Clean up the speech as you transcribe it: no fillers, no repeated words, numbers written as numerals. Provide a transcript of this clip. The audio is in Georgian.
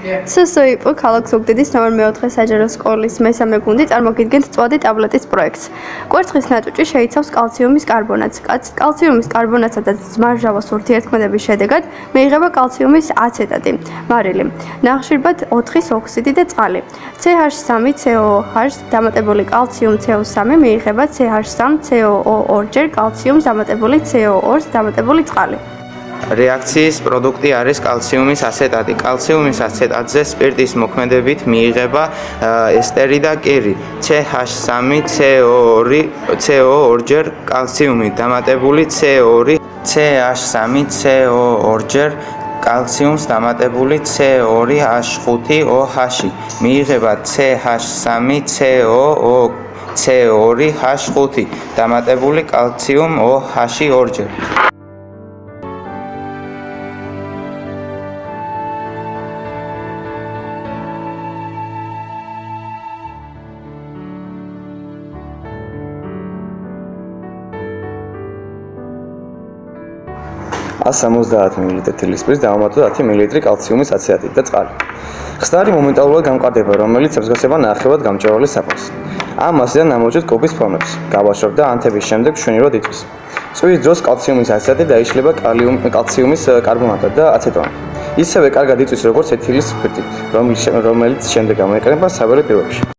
სსიპ ქალაქ ზუგდიდის ნომერ 4 საჯარო სკოლის მესამე გუნდი წარმოგიდგენთ წვადი ტაბლეტის პროექტს. კვერცხის ნაჭუჭი შეიცავს კალციუმის კარბონატს. კალციუმის კარბონატსა და ზმარჟავას ურთიერთქმედების შედეგად მიიღება კალციუმის აცეტატი, მარილი, ნახშირბად 4-ის ოქსიდი და წყალი. CH3COOH დამატებული კალციუმ CO3 მიიღება CH3COO ორჯერ კალციუმს დამატებული CO2-ს დამატებული წყალი. რეაქციის პროდუქტი არის კალციუმის აცეტატი. კალციუმის აცეტატზე სპირტის მოქმედებით მიიღება ესტერი და კირი. CH3CO2 ორჯერ კალციუმი დამატებული CO2 CH3CO2 კალციუმს დამატებული CO2H5OH მიიღება CH3CO2H5 დამატებული კალციუმ OH ორჯერ. $170 მლ თილისპირის დამამატო 10 მლ კალციუმის აცეტატით და წყალი. ხსნარი მომენტალურად გამყარდება, რომელიც ებრძგასება ნახევრად გამჭვირვალე საფონს. ამ მასიდან ამოჭრით კუბის ფორმებს. გავაშორებ და ანთების შემდეგ მშვენივრად იწვის. წვის დროს კალციუმის აცეტატი დაიშლება კალციუმის კარბონატად და აცეტონად. ისევე კარგად იწვის როგორც ეთილის სპირტი, რომელიც შემდეგ გამოიყენება საველე პირობებში.